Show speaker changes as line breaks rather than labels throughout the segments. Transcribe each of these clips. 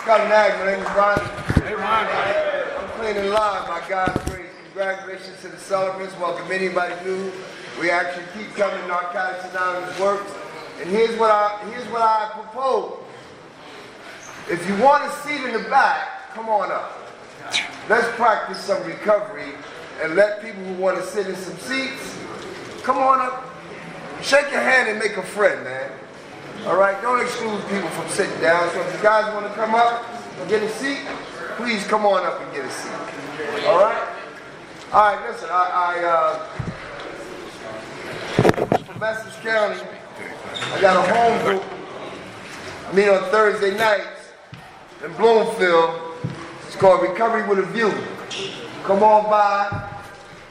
Scott Nag, my name is Ronnie. Hey, Ronnie. I'm clean and live by God's grace. Congratulations to the celebrants. Welcome anybody new. We actually keep coming. Narcotics Anonymous works. And here's what I propose. If you want a seat in the back, come on up. Let's practice some recovery and let people who want to sit in some seats, come on up. Shake your hand and make a friend, man. All right, don't exclude people from sitting down. So if you guys want to come up and get a seat, please come on up and get a seat. All right? All right, listen, from Essex County, I got a home group. I meet on Thursday nights in Bloomfield. It's called Recovery with a View. Come on by,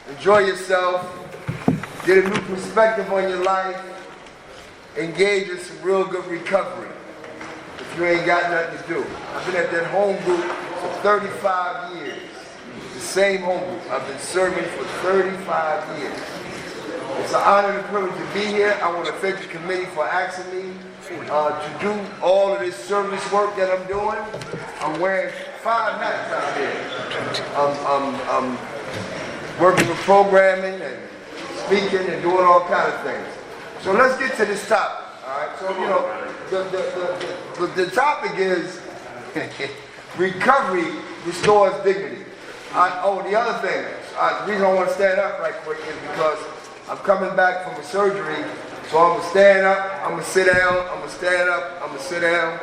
enjoy yourself, get a new perspective on your life, engage in some real good recovery if you ain't got nothing to do. I've been at that home group for 35 years. The same home group. I've been serving for 35 years. It's an honor and a privilege to be here. I want to thank the committee for asking me to do all of this service work that I'm doing. I'm wearing 5 hats out here. I'm working with programming and speaking and doing all kinds of things. So let's get to this topic, all right? So, you know, the topic is recovery restores dignity. The other thing, the reason I want to stand up right quick is because I'm coming back from a surgery, so I'm going to stand up, I'm going to sit down, I'm going to stand up, I'm going to sit down.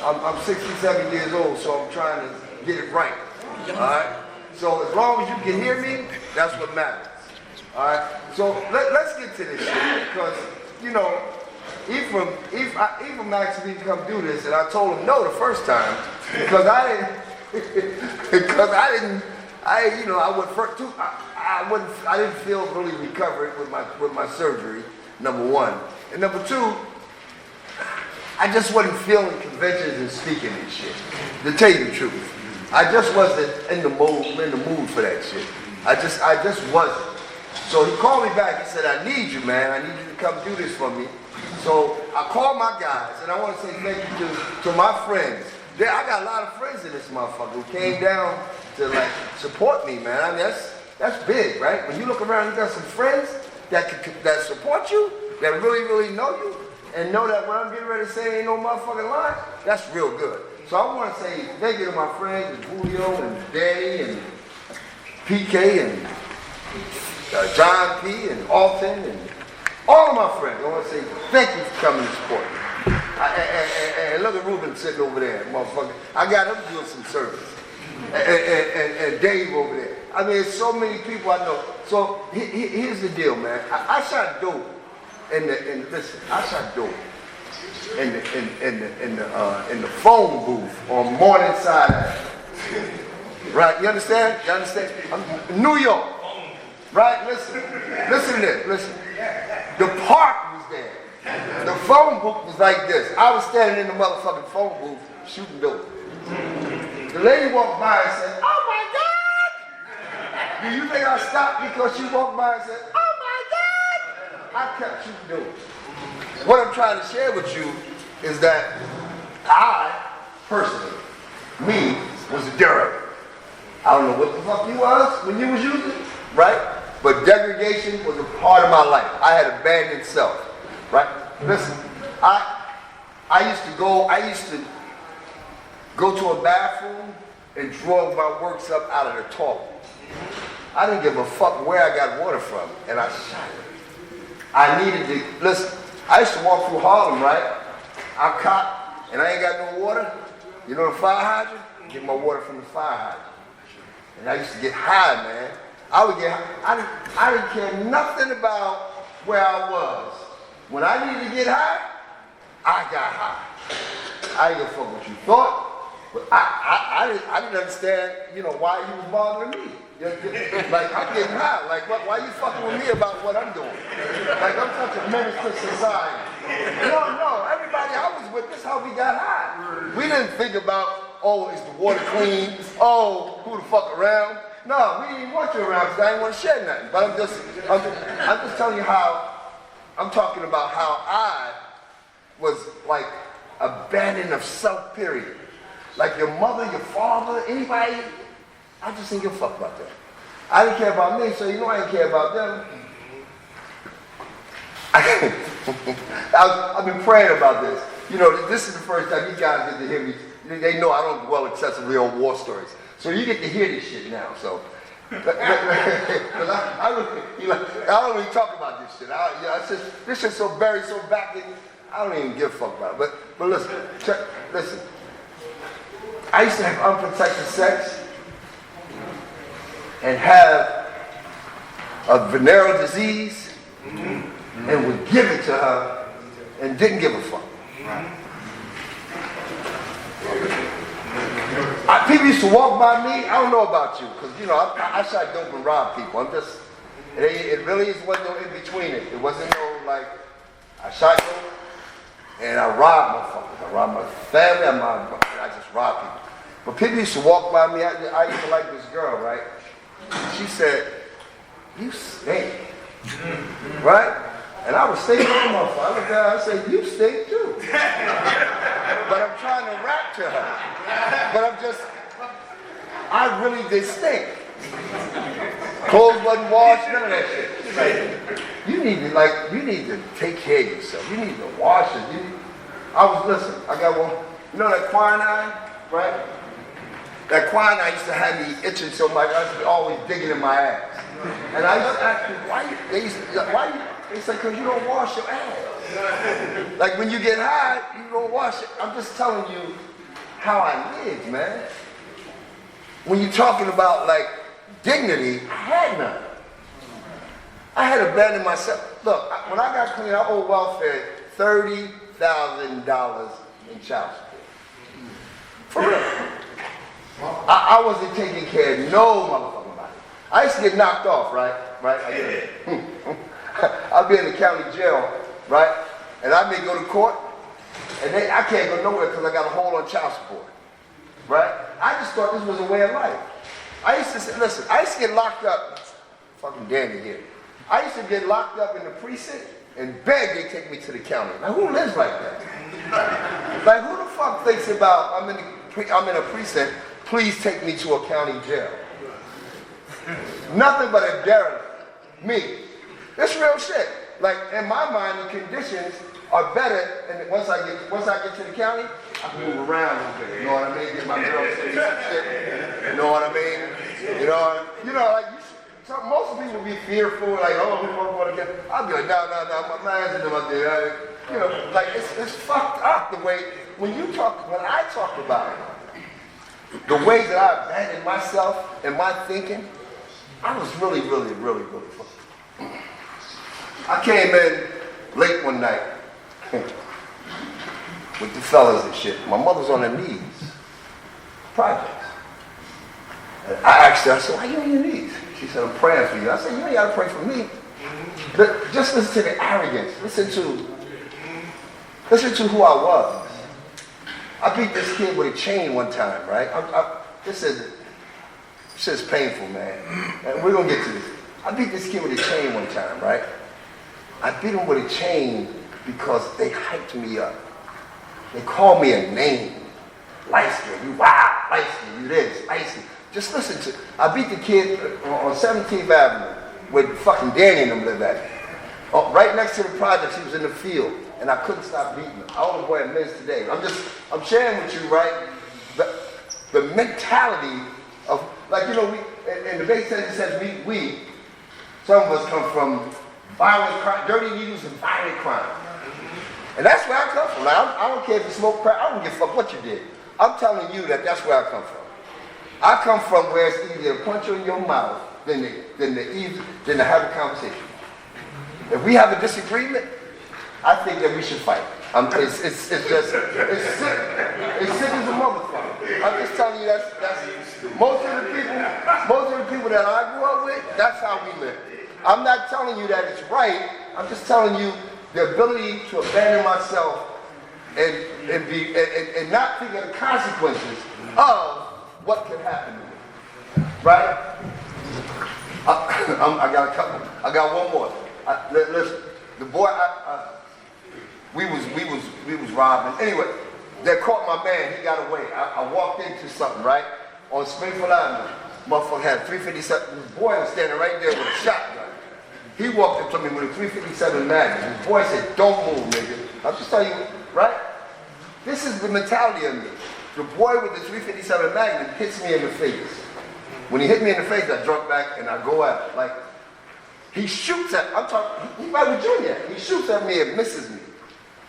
I'm 67 years old, so I'm trying to get it right, all right? So as long as you can hear me, that's what matters. All right, so let's get to this shit because, you know, Ephraim asked me to come do this, and I told him no the first time because I didn't feel really recovered with my surgery. Number one, and number two, I just wasn't feeling conventions and speaking and shit. To tell you the truth, I just wasn't in the mood for that shit. I just wasn't. So he called me back. He said, I need you, man. I need you to come do this for me. So I called my guys, and I want to say thank you to my friends. I got a lot of friends in this motherfucker who came down to, like, support me, man. I mean, that's big, right? When you look around, you got some friends that support you, that really, really know you, and know that what I'm getting ready to say ain't no motherfucking lie. That's real good. So I want to say thank you to my friends, Julio and Danny and PK and John P. and Alton and all of my friends. I want to say thank you for coming to support me. And look at Ruben sitting over there, motherfucker. I got him doing some service. And Dave over there. I mean, there's so many people I know. So here's the deal, man. I shot dope I shot dope in the phone booth on Morningside. Right? You understand? You understand? I'm New York. Right? Listen to this. Listen. The park was there. The phone booth was like this. I was standing in the motherfucking phone booth shooting dope. The lady walked by and said, "Oh my God!" Do you think I stopped because she walked by and said, "Oh my God"? I kept shooting dope. What I'm trying to share with you is that I, personally, me, was a derelict. I don't know what the fuck you was when you was using it, right? But degradation was a part of my life. I had abandoned self, right? Listen, I used to go to a bathroom and draw my works up out of the toilet. I didn't give a fuck where I got water from, and I shot it. I needed to, listen, I used to walk through Harlem, right? I caught, and I ain't got no water. You know the fire hydrant? Get my water from the fire hydrant. And I used to get high, man. I would get high. I didn't care nothing about where I was. When I needed to get high, I got high. I didn't give a fuck what you thought, but I didn't understand, you know, why you was bothering me. Like, I'm getting high. Like, why you fucking with me about what I'm doing? Like, I'm such a menace to society. No, everybody I was with, this is how we got high. We didn't think about, oh, is the water clean? Oh, who the fuck around? No, we didn't want you around because I didn't want to share nothing. But I'm just telling you how, I'm talking about how I was like abandoned of self, period. like your mother, your father, anybody, I just didn't give a fuck about them. I didn't care about me, so you know I didn't care about them. I've been praying about this. You know, this is the first time you guys get to hear me. They know I don't dwell excessively on war stories. So you get to hear this shit now. So, because I don't really talk about this shit. This shit's so buried, so back in, I don't even give a fuck about it. But listen. I used to have unprotected sex and have a venereal disease and would give it to her and didn't give a fuck. People used to walk by me. I don't know about you, because you know I shot dope and robbed people. It really wasn't no in between it. It wasn't no like I shot dope and I robbed motherfuckers. I robbed my family. I just robbed people. But people used to walk by me. I used to like this girl, right? She said, "You stink," right? And I was thinking, oh, motherfucker. I looked at her, I said, "You stink too." But I'm trying to rap to her. But I really did stink. Clothes wasn't washed, none of that shit. Like, you need to take care of yourself. You need to wash it. Listen, I got one, you know that quinine, right? That quinine used to have me itching so much, I used to be always digging in my ass. And I used to ask them, they said, because you don't wash your ass. Like when you get high, you don't wash it. I'm just telling you how I lived, man. When you're talking about like dignity, I had none. I had abandoned myself. Look, when I got clean, I owed welfare $30,000 in child support. For real. I wasn't taking care of no motherfucking body. I used to get knocked off, right? I'd be in the county jail, right? And I may go to court, and I can't go nowhere because I got a hold on child support, right? I just thought this was a way of life. I used to say, listen, I used to get locked up, fucking Danny here. I used to get locked up in the precinct and beg they take me to the county. Now who lives like that? Like who the fuck thinks about, I'm in a precinct, please take me to a county jail. Nothing but a derelict. Me. It's real shit. Like in my mind, the conditions are better, and once I get to the county, I can move around a little bit. You know what I mean? Get my girl to see some shit. You know what I mean? Like most people be fearful, like, oh, who want to get? I'll be like, no, my man's in them up there. You know, like it's fucked up the way when I talk about it, the way that I abandoned myself and my thinking, I was really fucked. I came in late one night with the fellas and shit. My mother's on her knees. Projects. And I asked her, I said, why you on your knees? She said, I'm praying for you. I said, you ain't got to pray for me. But just listen to the arrogance. Listen to who I was. I beat this kid with a chain one time, right? This is painful, man. And we're going to get to this. I beat this kid with a chain one time, right? I beat him with a chain because they hyped me up. They called me a name. Light skin, you wild. Light skin, you this. Light skin. Just listen to, I beat the kid on 17th Avenue where fucking Danny and them live at. Right next to the projects, he was in the field, and I couldn't stop beating him. I owe the boy a minute today. I'm sharing with you, right, the mentality of, like, you know, in the base sentence says we, some of us come from violent crime, dirty needles and violent crime. And that's where I come from. Like, I don't care if you smoke crack, I don't give a fuck what you did. I'm telling you that's where I come from. I come from where it's easier to punch you in your mouth than to have a conversation. If we have a disagreement, I think that we should fight. It's sick. It's sick as a motherfucker. I'm just telling you that's most of the people that I grew up with, that's how we live. I'm not telling you that it's right. I'm just telling you the ability to abandon myself and not think of the consequences of what can happen to me. Right? I got a couple. I got one more. Listen, the boy, we was robbing. Anyway, They caught my man, he got away. I walked into something, right? On Springfield Avenue. Motherfucker had a 357. This boy was standing right there with a shotgun. He walked up to me with a 357 Magnum. His boy said, don't move, nigga. I'm just telling you, right? This is the mentality of me. The boy with the 357 Magnum hits me in the face. When he hit me in the face, I drop back and I go at it. Like, he shoots at, I'm talking, he's Michael Jr. He shoots at me and misses me.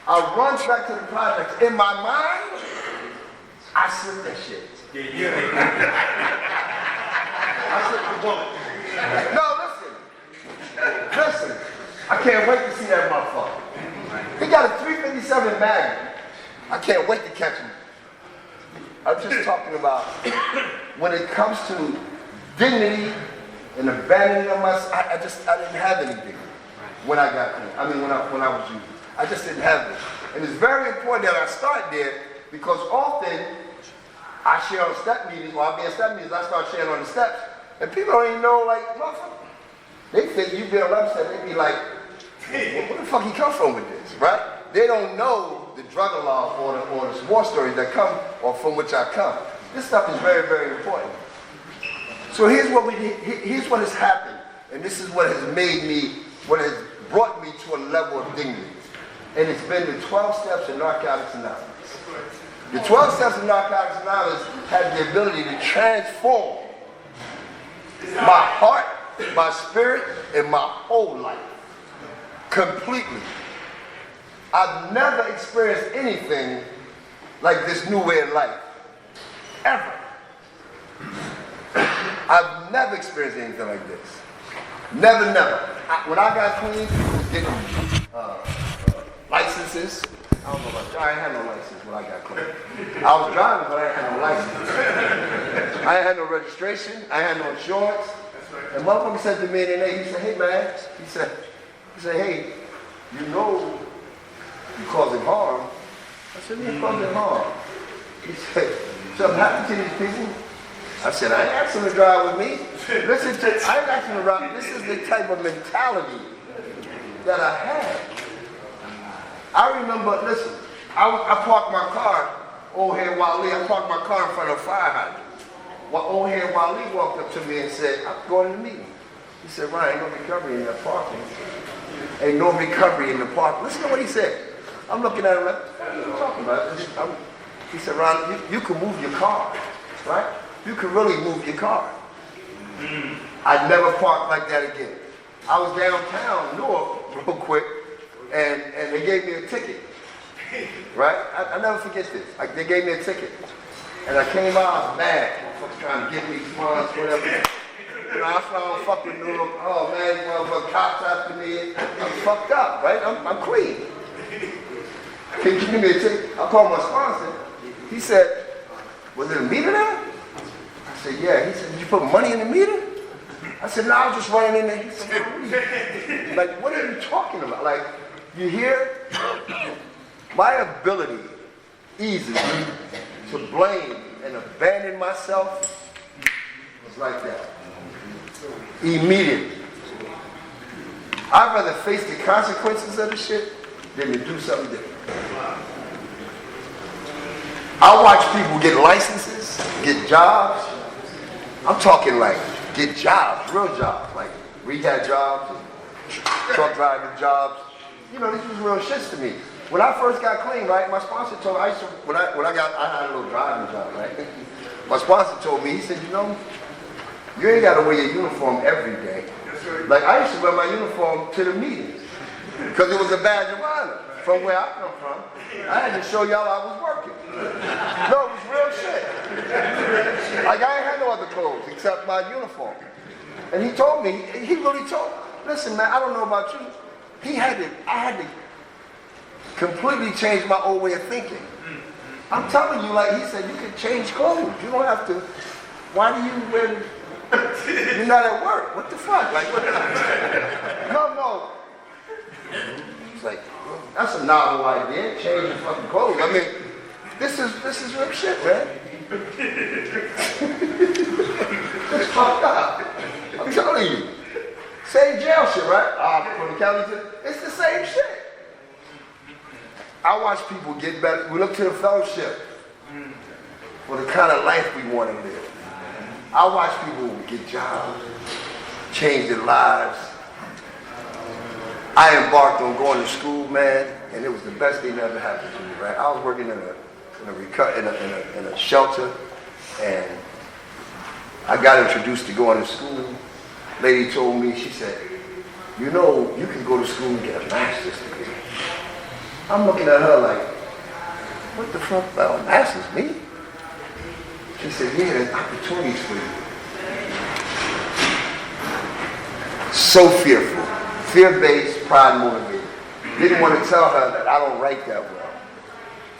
I run back to the projects. In my mind, I slip that shit. I slip the bullet. No, listen. I can't wait to see that motherfucker. He got a 357 Magnum. I can't wait to catch him. I'm just talking about when it comes to dignity and abandoning of myself. I didn't have anything when I got clean. I mean, when I was youth. I just didn't have it. And it's very important that I start there because often I share on step meetings, or I'll be at step meetings, I start sharing on the steps. And people don't even know, like, motherfucker. They think you've been on upset, they be like, where the fuck he come from with this, right? They don't know the drug law or the war stories that come, or from which I come. This stuff is very, very important. So here's what has happened, and this is what has made me, what has brought me to a level of dignity. And it's been the 12 steps of Narcotics Anonymous. The 12 steps of Narcotics Anonymous have the ability to transform my heart, my spirit, and my whole life. Completely. I've never experienced anything like this new way of life. Ever. I've never experienced anything like this. Never. When I got clean, I was getting licenses. I don't know about you. I ain't had no license when I got clean. I was driving, but I ain't had no license. I ain't had no registration. I ain't had no insurance. And motherfucker said to me in the day, he said, hey man, he said, hey, you know you causing harm. I said, you causing harm. He said, something happened to these people? I said, I ain't asking them to drive with me. Listen to, I ain't asking them to drive. This is the type of mentality that I had. I remember, listen, I parked my car, old head Wally, I parked my car in front of a fire hydrant. Old head Wally walked up to me and said, I'm going to the meeting. He said, Ryan, ain't no recovery in that parking. Ain't no recovery in the park. Listen to what he said. I'm looking at him like, what are you talking about? He said, Ron, you can move your car, right? You can really move your car. I'd never park like that again. I was downtown North real quick, and they gave me a ticket, right? I never forget this. They gave me a ticket. And I came out, I was mad. Motherfuckers trying to give me funds, whatever. You know, I found fucking New York. Oh man, you motherfucker cops after me. I'm fucked up, right? I'm clean. Can you give me a ticket? I called my sponsor. He said, was it a meter there? I said, yeah. He said, did you put money in the meter? I said, no, I was just running in there. He said, like, what are you talking about? Like, you hear? My ability easily to blame and abandon myself was like that. Immediately. I'd rather face the consequences of the shit than to do something different. I watch people get licenses, get jobs. I'm talking like get jobs, real jobs, like rehab jobs, truck driving jobs. You know, this was real shits to me. When I first got clean, right, my sponsor told me, I had a little driving job, right? My sponsor told me, he said, you know, you ain't got to wear your uniform every day. Like, I used to wear my uniform to the meetings because it was a badge of honor from where I come from. I had to show y'all I was working. No, it was real shit. Like, I ain't had no other clothes except my uniform. And he told me, he really told me, listen, man, I don't know about you. I had to completely change my old way of thinking. I'm telling you, like he said, you can change clothes. You don't have to. Why do you wear? You're not at work. What the fuck? Like, what? No. It's like, that's a novel idea. Change your fucking clothes. I mean, this is real shit, man. It's fucked up. I'm telling you. Same jail shit, right? From the county, it's the same shit. I watch people get better. We look to the fellowship for the kind of life we want to live. I watch people get jobs, change their lives. I embarked on going to school, man, and it was the best thing that ever happened to me, right? I was working in a shelter, and I got introduced to going to school. Lady told me, she said, you know, you can go to school and get a master's degree. I'm looking at her like, what the fuck about a master's, me? She said, yeah, there's opportunities for you. So fearful. Fear-based, pride motivated. Didn't want to tell her that I don't write that well.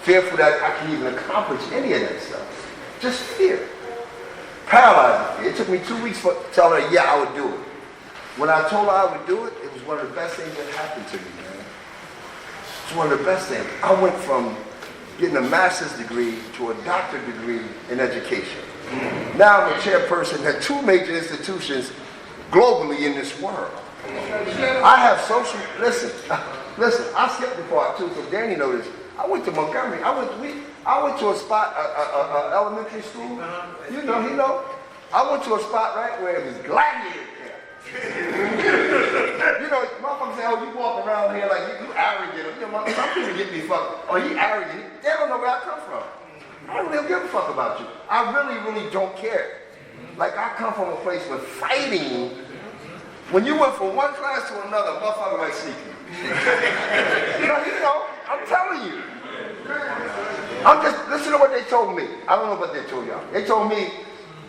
Fearful that I can even accomplish any of that stuff. Just fear. Paralyzing fear. It took me 2 weeks to tell her, yeah, I would do it. When I told her I would do it, it was one of the best things that happened to me, man. It's one of the best things. I went from getting a master's degree to a doctorate degree in education. Now I'm a chairperson at 2 major institutions globally in this world. I have social, listen, I skipped the part too, so Danny knows this. I went to Montgomery. I went to a spot, elementary school. You know, he know. I went to a spot, right, where it was gladiator camp. You know, motherfuckers say, oh, you walk around here like you arrogant. You know, some people get me fucked. Oh, you arrogant. They don't know where I come from. I don't really give a fuck about you. I really, really don't care. Like, I come from a place where fighting, when you went from one class to another, motherfucker might sneak you. you know, I'm telling you. I'm just, listen to what they told me. I don't know what they told y'all. They told me,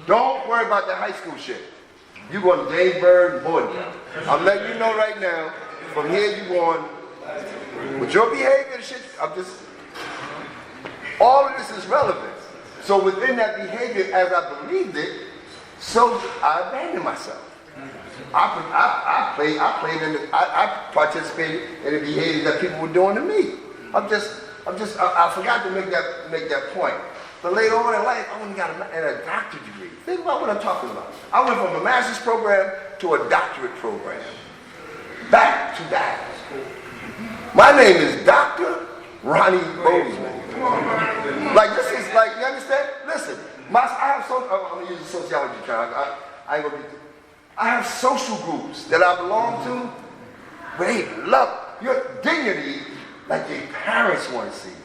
don't worry about that high school shit. You going to Jamesburg and Boardtown. I'm letting you know right now, from here you going, with your behavior and shit, all of this is relevant. So within that behavior, as I believed it, so I abandoned myself. I participated in the behavior that people were doing to me. I forgot to make that point. But later on in life, I went and got a doctorate degree. Think about what I'm talking about. I went from a master's program to a doctorate program. Back to back. My name is Dr. Ronnie Bozeman. Like, this is like, you understand? Listen, I'm going to use a sociology term. I have social groups that I belong to where they love your dignity like their parents want to see you.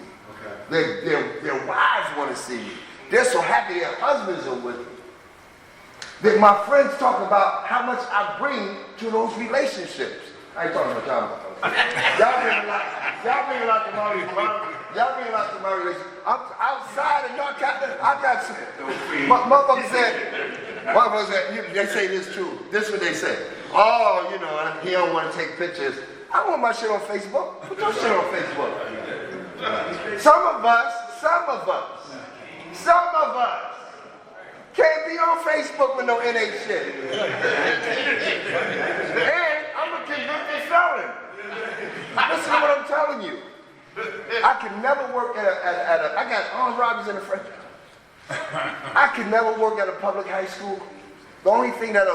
Their wives want to see you. They're so happy their husbands are with you. That my friends talk about how much I bring to those relationships. I ain't talking about y'all. Y'all bring a lot to my relationship. I'm outside and y'all I got some. Motherfuckers said, they say this too. This is what they say. Oh, you know, he don't want to take pictures. I want my shit on Facebook. Put your shit on Facebook. Some of us can't be on Facebook with no NA shit. And I'm a convicted felon. Listen to what I'm telling you. I can never work I got armed robberies in the French. I can never work at a public high school. The only thing that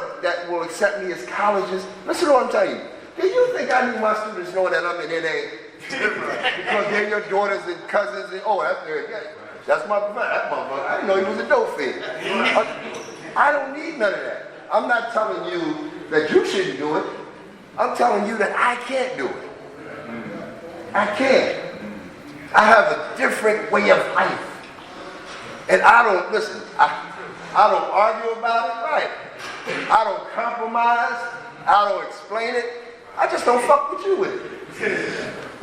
will accept me is colleges. Listen to what I'm telling you. Do you think I need my students knowing that I'm in NA? Because they're your daughters and cousins and that's my motherfucker. I didn't know he was a dope fiend. I don't need none of that. I'm not telling you that you shouldn't do it. I'm telling you that I can't do it. I can't. I have a different way of life. And I don't argue about it, right? I don't compromise. I don't explain it. I just don't fuck with you with it.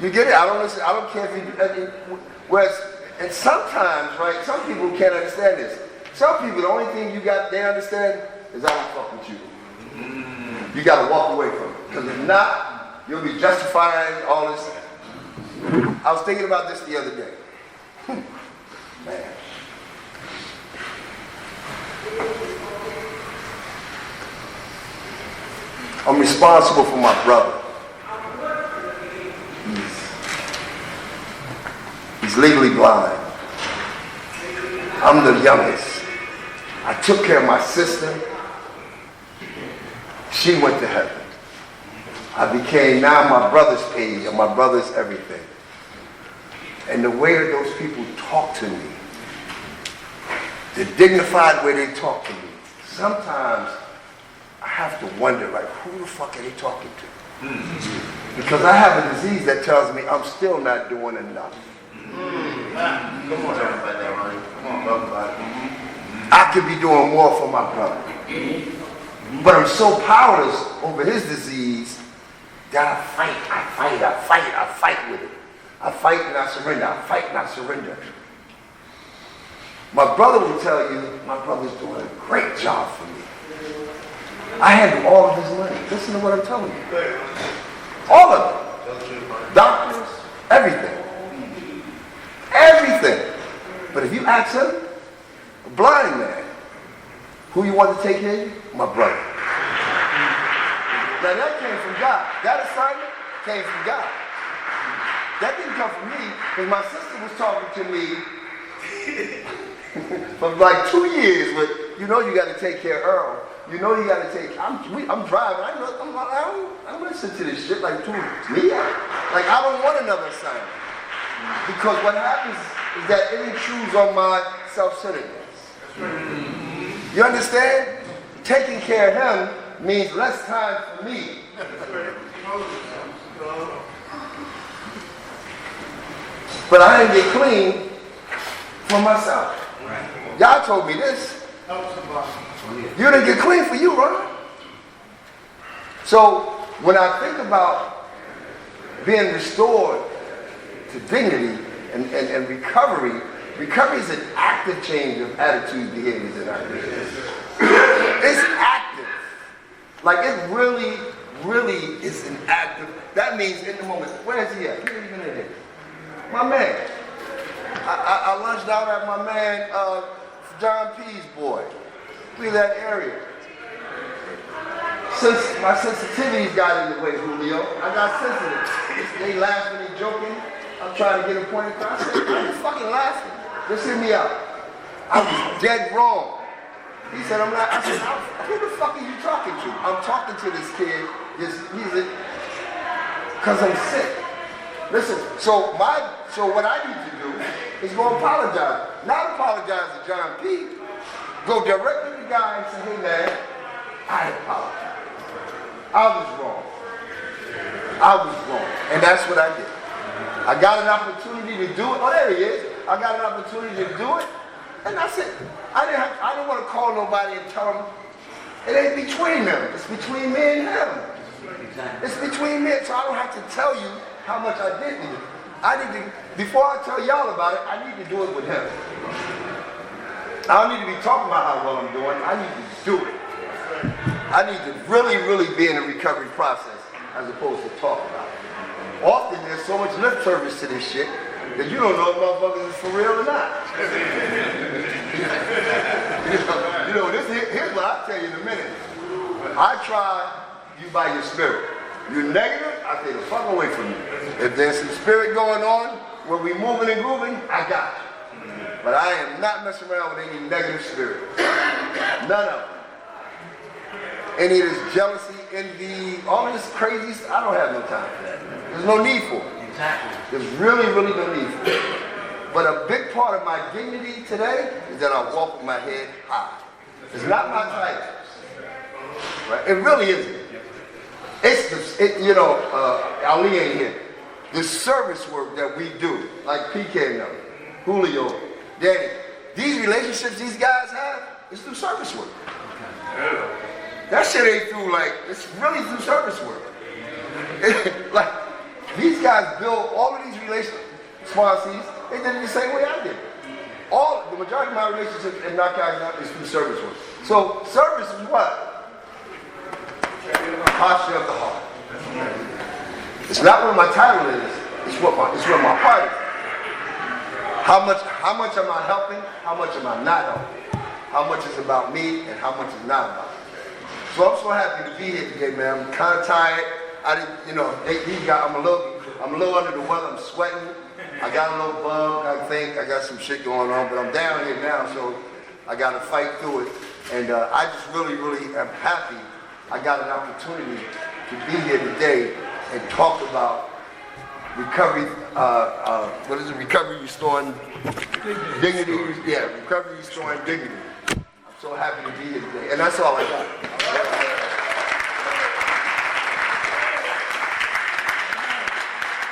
You get it? I don't listen. I don't care if you do. Whereas, and sometimes, right, some people can't understand this. Some people, the only thing they understand is I don't fuck with you. You got to walk away from it. Because if not, you'll be justifying all this. I was thinking about this the other day. Man. I'm responsible for my brother. He's legally blind. I'm the youngest. I took care of my sister. She went to heaven. I became now my brother's page and my brother's everything. and the way that those people talk to me, the dignified way they talk to me, sometimes I have to wonder, like, who the fuck are they talking to? Because I have a disease that tells me I'm still not doing enough.
Come on, talk about that, Ronnie. Come on, talk about it.
I could be doing more for my brother. But I'm so powerless over his disease that I fight with it. I fight and I surrender. I fight and I surrender. My brother will tell you, my brother's doing a great job for me. I handle all of his money. Listen to what I'm telling you. All of it. Doctors, everything. Everything. But if you ask him, a blind man, who you want to take care of you? My brother. Now that came from God. That assignment came from God. That didn't come from me, because my sister was talking to me for like 2 years with, you know you got to take care of Earl. You know you got to take, I'm driving, I don't listen to this shit like to me. Like I don't want another assignment. Because what happens is that it intrudes on my self-centeredness. You understand? Taking care of him means less time for me. But I didn't get clean for myself. Y'all told me this. You didn't get clean for you, right? So when I think about being restored to dignity and recovery is an active change of attitudes, behaviors, and ideas. It's active. Like it really is an active. That means in the moment. Where is he at? He's even in here. My man. I lunched out at my man John P's boy. Look at that area. Since my sensitivities got in the way, Julio, I got sensitive. They laughing and joking. I'm trying to get a point across. I said, "Are you fucking laughing? Just hear me out." I was dead wrong. He said, "I'm not." I said, "Who the fuck are you talking to?" I'm talking to this kid. Because I'm sick. Listen. So what I need to do is go apologize. Not apologize to John P. Go directly to the guy and say, "Hey man, I apologize. I was wrong. And that's what I did. I got an opportunity to do it. Oh, there he is. I got an opportunity to do it, and that's it. I didn't want to call nobody and tell them. It ain't between them. It's between me and him. It's between me, so I don't have to tell you how much I did do it. I need to, before I tell y'all about it, I need to do it with him. I don't need to be talking about how well I'm doing. I need to do it. I need to really be in the recovery process as opposed to talk about it. Often there's so much lip service to this shit that you don't know if motherfuckers is for real or not. Here's what I'll tell you in a minute. I try you by your spirit. You're negative, I say the fuck away from you. If there's some spirit going on where we moving and grooving, I got you. But I am not messing around with any negative spirit. None of them. Any of this jealousy, envy, all of this crazy stuff, I don't have no time for that. There's no need for it.
Exactly.
There's really no need for it. But a big part of my dignity today is that I walk with my head high. It's not my title. Right? It really isn't. Ali ain't here. The service work that we do, like PK and them, Julio, Danny, these relationships these guys have, it's through service work. That shit ain't through it's really through service work. Like, these guys build all of these relationships, sponsors, they did it the same way I did. The majority of my relationships in narcotics is through service work. So service is what? Posture of the heart. It's not what my title is, it's what my heart is. How much am I helping? How much am I not helping? How much is about me and how much is not about me? So I'm so happy to be here today, man. I'm kind of tired. I'm a little under the weather. I'm sweating. I got a little bug. I think I got some shit going on, but I'm down here now, so I got to fight through it. And I just really am happy I got an opportunity to be here today and talk about recovery, what is it, recovery restoring dignity? Yeah, recovery restoring dignity. I'm so happy to be here today, and that's all I got.